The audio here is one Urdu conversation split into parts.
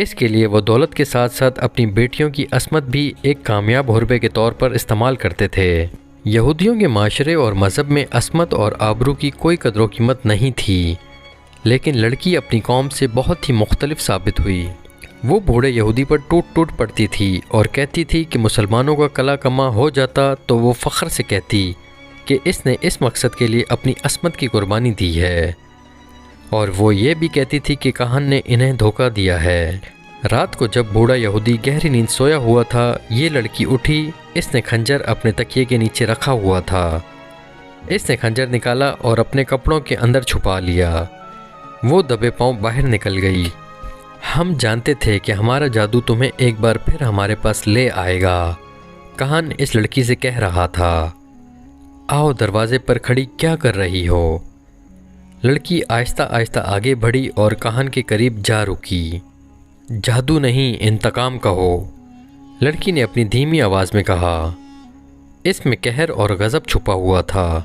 اس کے لیے وہ دولت کے ساتھ ساتھ اپنی بیٹیوں کی عصمت بھی ایک کامیاب حربے کے طور پر استعمال کرتے تھے۔ یہودیوں کے معاشرے اور مذہب میں عصمت اور آبرو کی کوئی قدر و قیمت نہیں تھی، لیکن لڑکی اپنی قوم سے بہت ہی مختلف ثابت ہوئی۔ وہ بوڑھے یہودی پر ٹوٹ ٹوٹ پڑتی تھی اور کہتی تھی کہ مسلمانوں کا کلا کما ہو جاتا تو وہ فخر سے کہتی کہ اس نے اس مقصد کے لیے اپنی عصمت کی قربانی دی ہے، اور وہ یہ بھی کہتی تھی کہ کاہن نے انہیں دھوکہ دیا ہے۔ رات کو جب بوڑھا یہودی گہری نیند سویا ہوا تھا، یہ لڑکی اٹھی۔ اس نے خنجر اپنے تکیے کے نیچے رکھا ہوا تھا۔ اس نے خنجر نکالا اور اپنے کپڑوں کے اندر چھپا لیا۔ وہ دبے پاؤں باہر نکل گئی۔ ہم جانتے تھے کہ ہمارا جادو تمہیں ایک بار پھر ہمارے پاس لے آئے گا، کاہن اس لڑکی سے کہہ رہا تھا۔ آؤ، دروازے پر کھڑی کیا کر رہی ہو؟ لڑکی آہستہ آہستہ آگے بڑھی اور کاہن کے قریب جا رکی۔ جادو نہیں، انتقام کہو، لڑکی نے اپنی دھیمی آواز میں کہا۔ اس میں قہر اور غضب چھپا ہوا تھا۔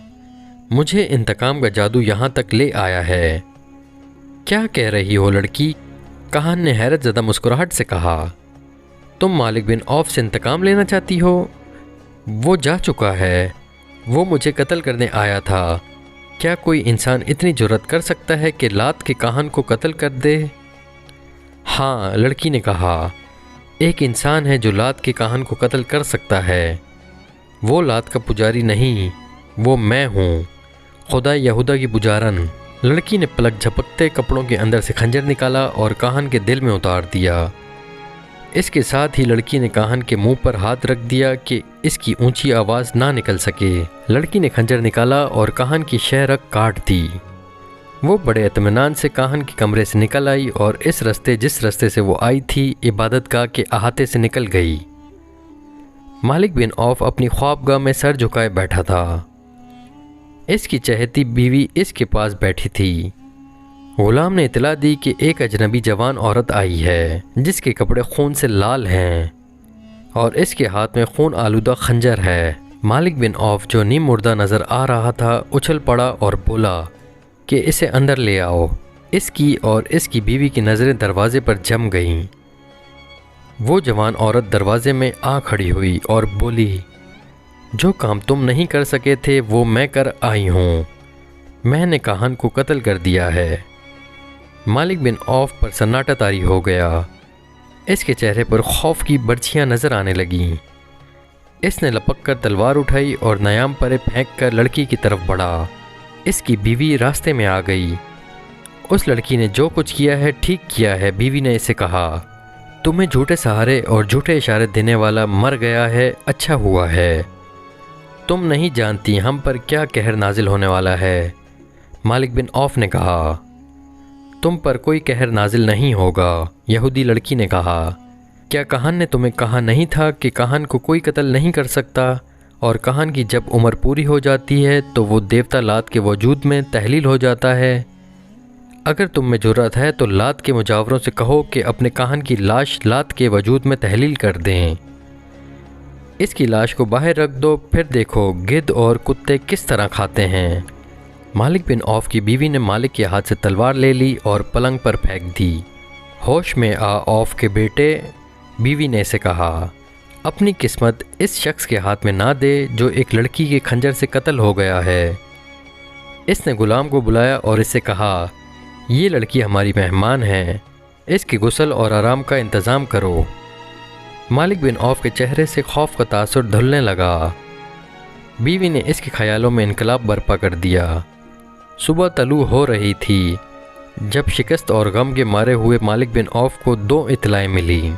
مجھے انتقام کا جادو یہاں تک لے آیا ہے۔ کیا کہہ رہی ہو لڑکی؟ کاہن نے حیرت زدہ مسکراہٹ سے کہا۔ تم مالک بن عوف سے انتقام لینا چاہتی ہو؟ وہ جا چکا ہے، وہ مجھے قتل کرنے آیا تھا۔ کیا کوئی انسان اتنی جرأت کر سکتا ہے کہ لات کے کاہن کو قتل کر دے؟ ہاں، لڑکی نے کہا، ایک انسان ہے جو لات کے کاہن کو قتل کر سکتا ہے۔ وہ لات کا پجاری نہیں، وہ میں ہوں، خدا یہودا کی پجارن۔ لڑکی نے پلک جھپکتے کپڑوں کے اندر سے خنجر نکالا اور کاہن کے دل میں اتار دیا۔ اس کے ساتھ ہی لڑکی نے کاہن کے منہ پر ہاتھ رکھ دیا کہ اس کی اونچی آواز نہ نکل سکے۔ لڑکی نے خنجر نکالا اور کاہن کی شہ رگ کاٹ دی۔ وہ بڑے اطمینان سے کاہن کے کمرے سے نکل آئی اور جس رستے سے وہ آئی تھی عبادت گاہ کے احاطے سے نکل گئی۔ مالک بن عوف اپنی خوابگاہ میں سر جھکائے بیٹھا تھا۔ اس کی چہیتی بیوی اس کے پاس بیٹھی تھی۔ غلام نے اطلاع دی کہ ایک اجنبی جوان عورت آئی ہے جس کے کپڑے خون سے لال ہیں اور اس کے ہاتھ میں خون آلودہ خنجر ہے۔ مالک بن عوف جو نیم مردہ نظر آ رہا تھا اچھل پڑا اور بولا کہ اسے اندر لے آؤ۔ اس کی اور اس کی بیوی کی نظریں دروازے پر جم گئیں۔ وہ جوان عورت دروازے میں آ کھڑی ہوئی اور بولی، جو کام تم نہیں کر سکے تھے وہ میں کر آئی ہوں۔ میں نے کاہن کو قتل کر دیا ہے۔ مالک بن عوف پر سناٹا طاری ہو گیا۔ اس کے چہرے پر خوف کی برچھیاں نظر آنے لگیں۔ اس نے لپک کر تلوار اٹھائی اور نیام پرے پھینک کر لڑکی کی طرف بڑھا۔ اس کی بیوی راستے میں آ گئی۔ اس لڑکی نے جو کچھ کیا ہے ٹھیک کیا ہے، بیوی نے اسے کہا۔ تمہیں جھوٹے سہارے اور جھوٹے اشارے دینے والا مر گیا ہے، اچھا ہوا ہے۔ تم نہیں جانتی ہم پر کیا قہر نازل ہونے والا ہے۔ مالک بن عوف نے کہا، تم پر کوئی قہر نازل نہیں ہوگا۔ یہودی لڑکی نے کہا، کیا کاہن نے تمہیں کہا نہیں تھا کہ کاہن کو کوئی قتل نہیں کر سکتا، اور کاہن کی جب عمر پوری ہو جاتی ہے تو وہ دیوتا لات کے وجود میں تحلیل ہو جاتا ہے؟ اگر تم میں جرأت ہے تو لات کے مجاوروں سے کہو کہ اپنے کاہن کی لاش لات کے وجود میں تحلیل کر دیں۔ اس کی لاش کو باہر رکھ دو، پھر دیکھو گدھ اور کتے کس طرح کھاتے ہیں۔ مالک بن عوف کی بیوی نے مالک کے ہاتھ سے تلوار لے لی اور پلنگ پر پھینک دی۔ ہوش میں آ عوف کے بیٹے، بیوی نے اسے کہا، اپنی قسمت اس شخص کے ہاتھ میں نہ دے جو ایک لڑکی کے خنجر سے قتل ہو گیا ہے۔ اس نے غلام کو بلایا اور اس سے کہا، یہ لڑکی ہماری مہمان ہے، اس کے غسل اور آرام کا انتظام کرو۔ مالک بن عوف کے چہرے سے خوف کا تاثر دھلنے لگا۔ بیوی نے اس کے خیالوں میں انقلاب برپا کر دیا۔ صبح طلوع ہو رہی تھی جب شکست اور غم کے مارے ہوئے مالک بن عوف کو دو اطلاعیں ملی۔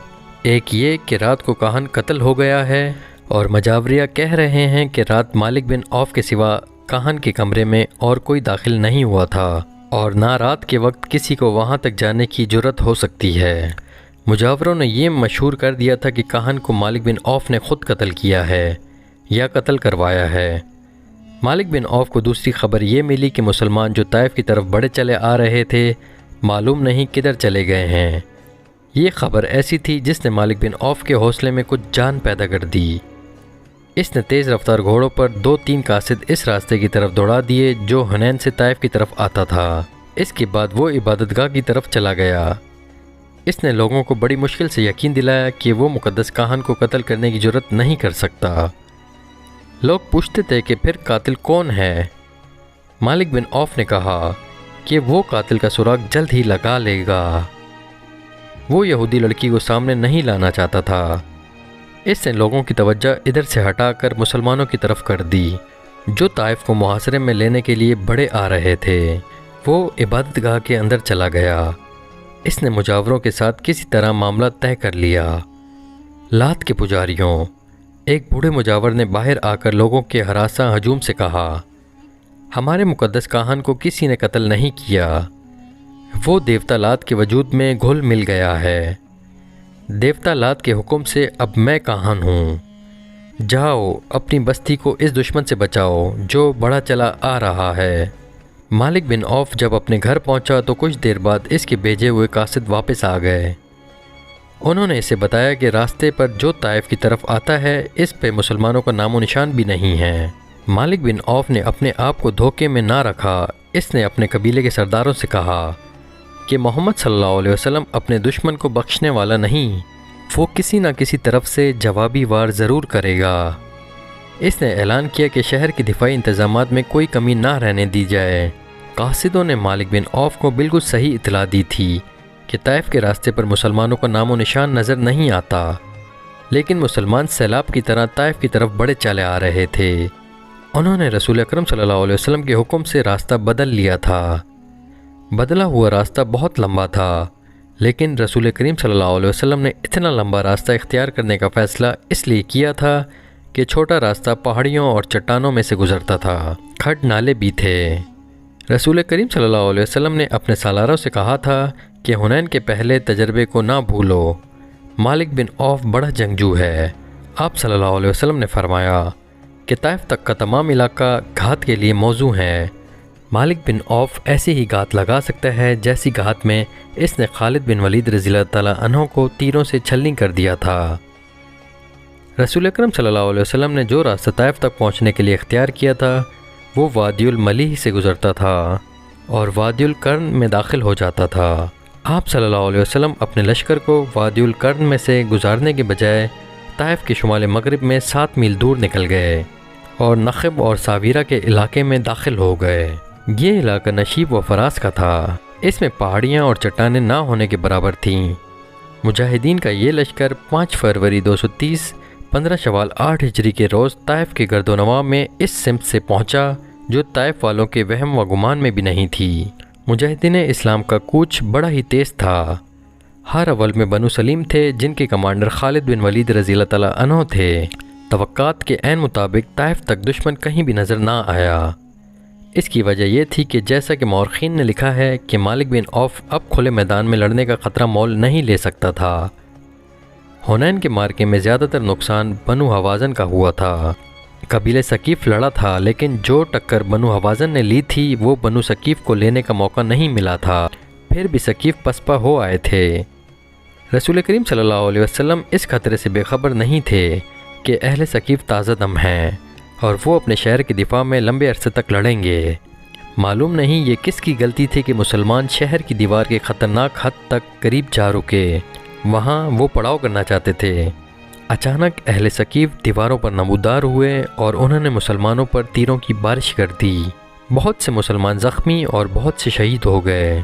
ایک یہ کہ رات کو کاہن قتل ہو گیا ہے، اور مجاوریہ کہہ رہے ہیں کہ رات مالک بن عوف کے سوا کاہن کے کمرے میں اور کوئی داخل نہیں ہوا تھا، اور نہ رات کے وقت کسی کو وہاں تک جانے کی جرأت ہو سکتی ہے۔ مجاوروں نے یہ مشہور کر دیا تھا کہ کاہن کو مالک بن عوف نے خود قتل کیا ہے یا قتل کروایا ہے۔ مالک بن عوف کو دوسری خبر یہ ملی کہ مسلمان جو طائف کی طرف بڑھے چلے آ رہے تھے معلوم نہیں کدھر چلے گئے ہیں۔ یہ خبر ایسی تھی جس نے مالک بن عوف کے حوصلے میں کچھ جان پیدا کر دی۔ اس نے تیز رفتار گھوڑوں پر 2-3 قاصد اس راستے کی طرف دوڑا دیے جو حنین سے طائف کی طرف آتا تھا۔ اس کے بعد وہ عبادت گاہ کی طرف چلا گیا۔ اس نے لوگوں کو بڑی مشکل سے یقین دلایا کہ وہ مقدس کاہن کو قتل کرنے کی جرات نہیں کر سکتا۔ لوگ پوچھتے تھے کہ پھر قاتل کون ہے؟ مالک بن عوف نے کہا کہ وہ قاتل کا سراغ جلد ہی لگا لے گا۔ وہ یہودی لڑکی کو سامنے نہیں لانا چاہتا تھا۔ اس نے لوگوں کی توجہ ادھر سے ہٹا کر مسلمانوں کی طرف کر دی جو طائف کو محاصرے میں لینے کے لیے بڑے آ رہے تھے۔ وہ عبادت گاہ کے اندر چلا گیا۔ اس نے مجاوروں کے ساتھ کسی طرح معاملہ طے کر لیا۔ لات کے پجاریوں، ایک بوڑھے مجاور نے باہر آ کر لوگوں کے ہراساں ہجوم سے کہا، ہمارے مقدس کاہن کو کسی نے قتل نہیں کیا، وہ دیوتا لات کے وجود میں گھل مل گیا ہے۔ دیوتا لات کے حکم سے اب میں کاہن ہوں۔ جاؤ اپنی بستی کو اس دشمن سے بچاؤ جو بڑا چلا آ رہا ہے۔ مالک بن عوف جب اپنے گھر پہنچا تو کچھ دیر بعد اس کے بھیجے ہوئے قاصد واپس آ گئے۔ انہوں نے اسے بتایا کہ راستے پر جو طائف کی طرف آتا ہے اس پہ مسلمانوں کا نام و نشان بھی نہیں ہے۔ مالک بن عوف نے اپنے آپ کو دھوکے میں نہ رکھا۔ اس نے اپنے قبیلے کے سرداروں سے کہا کہ محمد صلی اللہ علیہ وسلم اپنے دشمن کو بخشنے والا نہیں، وہ کسی نہ کسی طرف سے جوابی وار ضرور کرے گا۔ اس نے اعلان کیا کہ شہر کے دفاعی انتظامات میں کوئی کمی نہ رہنے دی جائے۔ قاصدوں نے مالک بن عوف کو بالکل صحیح اطلاع دی تھی کہ طائف کے راستے پر مسلمانوں کا نام و نشان نظر نہیں آتا، لیکن مسلمان سیلاب کی طرح طائف کی طرف بڑے چلے آ رہے تھے۔ انہوں نے رسول اکرم صلی اللہ علیہ وسلم کے حکم سے راستہ بدل لیا تھا۔ بدلا ہوا راستہ بہت لمبا تھا، لیکن رسول کریم صلی اللہ علیہ وسلم نے اتنا لمبا راستہ اختیار کرنے کا فیصلہ اس لیے کیا تھا کہ چھوٹا راستہ پہاڑیوں اور چٹانوں میں سے گزرتا تھا، کھڈ نالے بھی تھے۔ رسول کریم صلی اللہ علیہ وسلم نے اپنے سالاروں سے کہا تھا کہ حنین کے پہلے تجربے کو نہ بھولو، مالک بن عوف بڑا جنگجو ہے۔ آپ صلی اللہ علیہ وسلم نے فرمایا کہ طائف تک کا تمام علاقہ گھات کے لیے موزوں ہے۔ مالک بن عوف ایسی ہی گھات لگا سکتا ہے جیسی گھات میں اس نے خالد بن ولید رضی اللہ تعالیٰ عنہ کو تیروں سے چھلنی کر دیا تھا۔ رسول اکرم صلی اللہ علیہ وسلم نے جو راستہ طائف تک پہنچنے کے لیے اختیار کیا تھا وہ وادی الملیح سے گزرتا تھا اور وادی القرن میں داخل ہو جاتا تھا۔ آپ صلی اللہ علیہ وسلم اپنے لشکر کو وادی القرن میں سے گزارنے کے بجائے طائف کے شمال مغرب میں 7 میل دور نکل گئے اور نخب اور ساویرہ کے علاقے میں داخل ہو گئے۔ یہ علاقہ نشیب و فراز کا تھا، اس میں پہاڑیاں اور چٹانیں نہ ہونے کے برابر تھیں۔ مجاہدین کا یہ لشکر 5 فروری 230 15 شوال 8 ہجری کے روز طائف کے گرد و نواح میں اس سمت سے پہنچا جو طائف والوں کے وہم و گمان میں بھی نہیں تھی۔ مجاہدین اسلام کا کوچ بڑا ہی تیز تھا۔ ہر اول میں بنو سلیم تھے جن کے کمانڈر خالد بن ولید رضی اللہ تعالیٰ عنہ تھے۔ توقعات کے عین مطابق طائف تک دشمن کہیں بھی نظر نہ آیا۔ اس کی وجہ یہ تھی کہ جیسا کہ مورخین نے لکھا ہے کہ مالک بن عوف اب کھلے میدان میں لڑنے کا خطرہ مول نہیں لے سکتا تھا۔ حنین کے مارکے میں زیادہ تر نقصان بنو حوازن کا ہوا تھا۔ قبیلہ ثقیف لڑا تھا لیکن جو ٹکر بنو حوازن نے لی تھی وہ بنو ثقیف کو لینے کا موقع نہیں ملا تھا، پھر بھی ثقیف پسپا ہو آئے تھے۔ رسول کریم صلی اللہ علیہ وسلم اس خطرے سے بے خبر نہیں تھے کہ اہل ثقیف تازہ دم ہیں اور وہ اپنے شہر کے دفاع میں لمبے عرصے تک لڑیں گے۔ معلوم نہیں یہ کس کی غلطی تھی کہ مسلمان شہر کی دیوار کے خطرناک حد تک قریب جا رکے، وہاں وہ پڑاؤ کرنا چاہتے تھے۔ اچانک اہل ثقیف دیواروں پر نمودار ہوئے اور انہوں نے مسلمانوں پر تیروں کی بارش کر دی۔ بہت سے مسلمان زخمی اور بہت سے شہید ہو گئے۔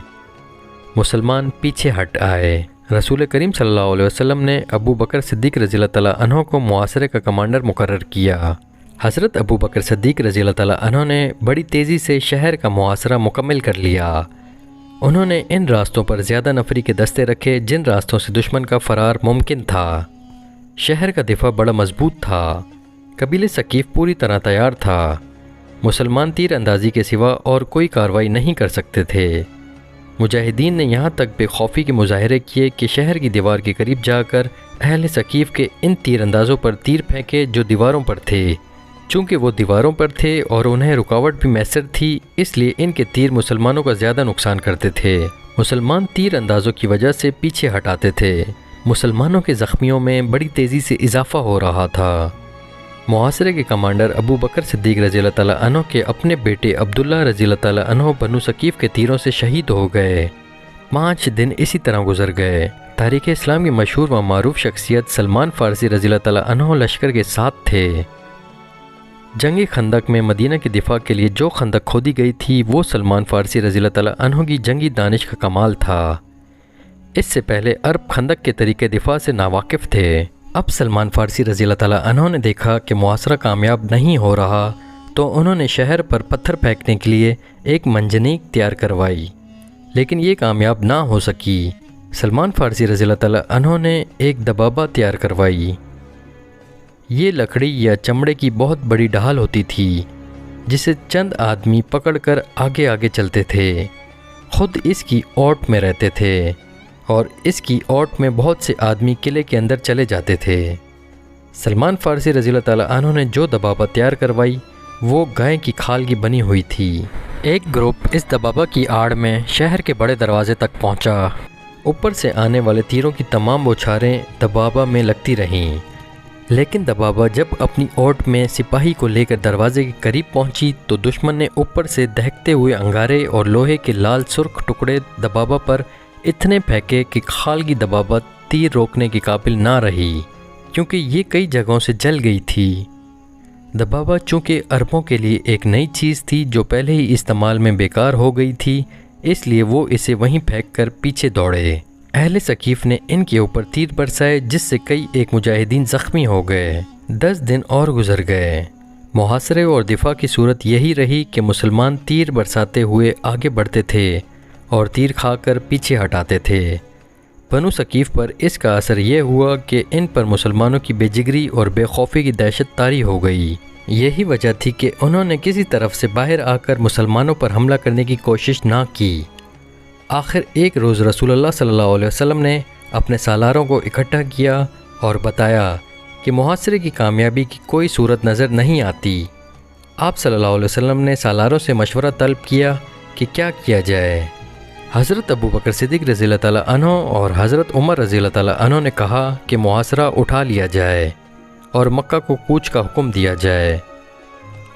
مسلمان پیچھے ہٹ آئے۔ رسول کریم صلی اللہ علیہ وسلم نے ابو بکر صدیق رضی اللہ تعالیٰ عنہ کو محاصرے کا کمانڈر مقرر کیا۔ حضرت ابو بکر صدیق رضی اللہ تعالیٰ عنہ نے بڑی تیزی سے شہر کا محاصرہ مکمل کر لیا۔ انہوں نے ان راستوں پر زیادہ نفری کے دستے رکھے جن راستوں سے دشمن کا فرار ممکن تھا۔ شہر کا دفاع بڑا مضبوط تھا۔ قبیلہ ثقیف پوری طرح تیار تھا۔ مسلمان تیر اندازی کے سوا اور کوئی کارروائی نہیں کر سکتے تھے۔ مجاہدین نے یہاں تک بے خوفی کے مظاہرے کیے کہ شہر کی دیوار کے قریب جا کر اہل ثقیف کے ان تیر اندازوں پر تیر پھینکے جو دیواروں پر تھے۔ چونکہ وہ دیواروں پر تھے اور انہیں رکاوٹ بھی میسر تھی اس لیے ان کے تیر مسلمانوں کا زیادہ نقصان کرتے تھے۔ مسلمان تیر اندازوں کی وجہ سے پیچھے ہٹاتے تھے۔ مسلمانوں کے زخمیوں میں بڑی تیزی سے اضافہ ہو رہا تھا۔ محاصرے کے کمانڈر ابو بکر صدیق رضی اللہ تعالیٰ عنہ کے اپنے بیٹے عبداللہ رضی اللہ تعالیٰ عنہ بنو ثقیف کے تیروں سے شہید ہو گئے۔ 5 دن اسی طرح گزر گئے۔ تاریخ اسلام کی مشہور و معروف شخصیت سلمان فارسی رضی اللہ تعالیٰ عنہ لشکر کے ساتھ تھے۔ جنگ خندق میں مدینہ کے دفاع کے لیے جو خندق کھودی گئی تھی وہ سلمان فارسی رضی اللہ تعالیٰ عنہ کی جنگی دانش کا کمال تھا۔ اس سے پہلے عرب خندق کے طریقے دفاع سے ناواقف تھے۔ اب سلمان فارسی رضی اللہ تعالیٰ عنہ نے دیکھا کہ محاصرہ کامیاب نہیں ہو رہا تو انہوں نے شہر پر پتھر پھینکنے کے لیے ایک منجنیق تیار کروائی، لیکن یہ کامیاب نہ ہو سکی۔ سلمان فارسی رضی اللہ تعالیٰ عنہ نے ایک دبابہ تیار کروائی۔ یہ لکڑی یا چمڑے کی بہت بڑی ڈھال ہوتی تھی جسے چند آدمی پکڑ کر آگے آگے چلتے تھے، خود اس کی اوٹ میں رہتے تھے اور اس کی اوٹ میں بہت سے آدمی قلعے کے اندر چلے جاتے تھے۔ سلمان فارسی رضی اللہ تعالیٰ عنہ نے جو دبابہ تیار کروائی وہ گائے کی کھال کی بنی ہوئی تھی۔ ایک گروپ اس دبابہ کی آڑ میں شہر کے بڑے دروازے تک پہنچا۔ اوپر سے آنے والے تیروں کی تمام بوچھاریں دبابہ میں لگتی رہیں، لیکن دبابہ جب اپنی اوٹ میں سپاہی کو لے کر دروازے کے قریب پہنچی تو دشمن نے اوپر سے دہکتے ہوئے انگارے اور لوہے کے لال سرخ ٹکڑے دبابہ پر اتنے پھینکے کہ کھال کی دبابہ تیر روکنے کے قابل نہ رہی، کیونکہ یہ کئی جگہوں سے جل گئی تھی۔ دبابہ چونکہ عربوں کے لیے ایک نئی چیز تھی جو پہلے ہی استعمال میں بیکار ہو گئی تھی، اس لیے وہ اسے وہیں پھینک کر پیچھے دوڑے۔ اہل ثقیف نے ان کے اوپر تیر برسائے جس سے کئی ایک مجاہدین زخمی ہو گئے۔ 10 دن اور گزر گئے۔ محاصرے اور دفاع کی صورت یہی رہی کہ مسلمان تیر برساتے ہوئے آگے بڑھتے تھے اور تیر کھا کر پیچھے ہٹاتے تھے۔ بنو ثقیف پر اس کا اثر یہ ہوا کہ ان پر مسلمانوں کی بے جگری اور بے خوفی کی دہشت طاری ہو گئی۔ یہی وجہ تھی کہ انہوں نے کسی طرف سے باہر آ کر مسلمانوں پر حملہ کرنے کی کوشش نہ کی۔ آخر ایک روز رسول اللہ صلی اللہ علیہ وسلم نے اپنے سالاروں کو اکٹھا کیا اور بتایا کہ محاصرے کی کامیابی کی کوئی صورت نظر نہیں آتی۔ آپ صلی اللہ علیہ وسلم نے سالاروں سے مشورہ طلب کیا کہ کیا کیا جائے۔ حضرت ابو بکر صدیق رضی اللہ تعالیٰ عنہ اور حضرت عمر رضی اللہ تعالیٰ عنہ نے کہا کہ محاصرہ اٹھا لیا جائے اور مکہ کو کوچ کا حکم دیا جائے۔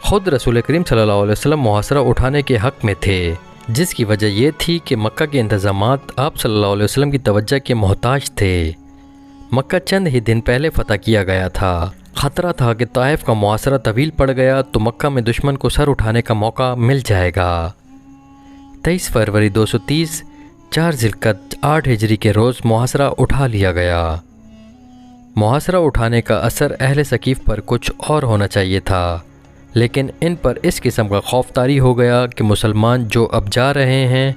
خود رسول کریم صلی اللہ علیہ وسلم محاصرہ اٹھانے کے حق میں تھے، جس کی وجہ یہ تھی کہ مکہ کے انتظامات آپ صلی اللہ علیہ وسلم کی توجہ کے محتاج تھے۔ مکہ چند ہی دن پہلے فتح کیا گیا تھا۔ خطرہ تھا کہ طائف کا محاصرہ طویل پڑ گیا تو مکہ میں دشمن کو سر اٹھانے کا موقع مل جائے گا۔ 23 فروری 230 4 ذی القعدہ 8 ہجری کے روز محاصرہ اٹھا لیا گیا۔ محاصرہ اٹھانے کا اثر اہل ثقیف پر کچھ اور ہونا چاہیے تھا، لیکن ان پر اس قسم کا خوف طاری ہو گیا کہ مسلمان جو اب جا رہے ہیں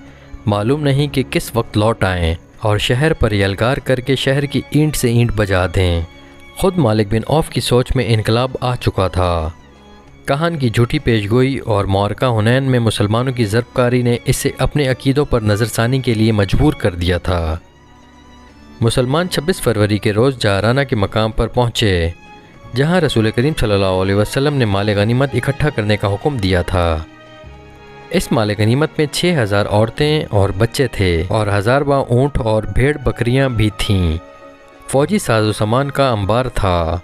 معلوم نہیں کہ کس وقت لوٹ آئیں اور شہر پر یلغار کر کے شہر کی اینٹ سے اینٹ بجا دیں۔ خود مالک بن عوف کی سوچ میں انقلاب آ چکا تھا۔ کہان کی جھوٹی پیشگوئی اور معرکہ حنین میں مسلمانوں کی ضرب کاری نے اسے اپنے عقیدوں پر نظر ثانی کے لیے مجبور کر دیا تھا۔ مسلمان 26 فروری کے روز جارانہ کے مقام پر پہنچے، جہاں رسول کریم صلی اللہ علیہ وسلم نے مال غنیمت اکٹھا کرنے کا حکم دیا تھا۔ اس مال غنیمت میں 6000 عورتیں اور بچے تھے اور 1000 اونٹ اور بھیڑ بکریاں بھی تھیں۔ فوجی ساز و سامان کا انبار تھا۔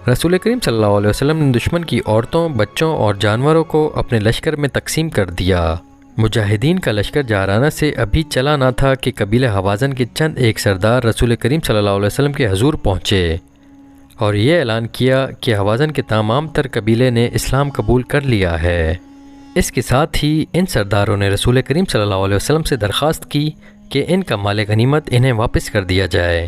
رسول کریم صلی اللہ علیہ وسلم نے دشمن کی عورتوں، بچوں اور جانوروں کو اپنے لشکر میں تقسیم کر دیا۔ مجاہدین کا لشکر جارانہ سے ابھی چلا نہ تھا کہ قبیلہ حوازن کے چند ایک سردار رسول کریم صلی اللہ علیہ وسلم کے حضور پہنچے اور یہ اعلان کیا کہ حوازن کے تمام تر قبیلے نے اسلام قبول کر لیا ہے۔ اس کے ساتھ ہی ان سرداروں نے رسول کریم صلی اللہ علیہ وسلم سے درخواست کی کہ ان کا مال غنیمت انہیں واپس کر دیا جائے۔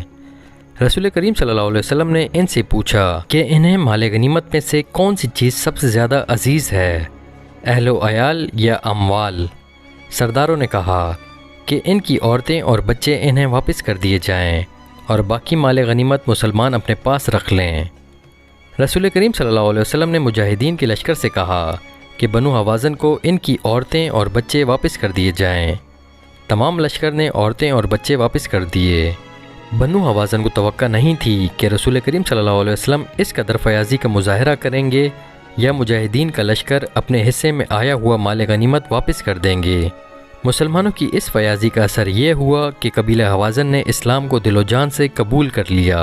رسول کریم صلی اللہ علیہ وسلم نے ان سے پوچھا کہ انہیں مال غنیمت میں سے کون سی چیز سب سے زیادہ عزیز ہے، اہل و عیال یا اموال؟ سرداروں نے کہا کہ ان کی عورتیں اور بچے انہیں واپس کر دیے جائیں اور باقی مال غنیمت مسلمان اپنے پاس رکھ لیں۔ رسول کریم صلی اللہ علیہ وسلم نے مجاہدین کے لشکر سے کہا کہ بنو حوازن کو ان کی عورتیں اور بچے واپس کر دیے جائیں۔ تمام لشکر نے عورتیں اور بچے واپس کر دیے۔ بنو حوازن کو توقع نہیں تھی کہ رسول کریم صلی اللہ علیہ وسلم اس قدر فیاضی کا مظاہرہ کریں گے یا مجاہدین کا لشکر اپنے حصے میں آیا ہوا مال غنیمت واپس کر دیں گے۔ مسلمانوں کی اس فیاضی کا اثر یہ ہوا کہ قبیلہ حوازن نے اسلام کو دل و جان سے قبول کر لیا۔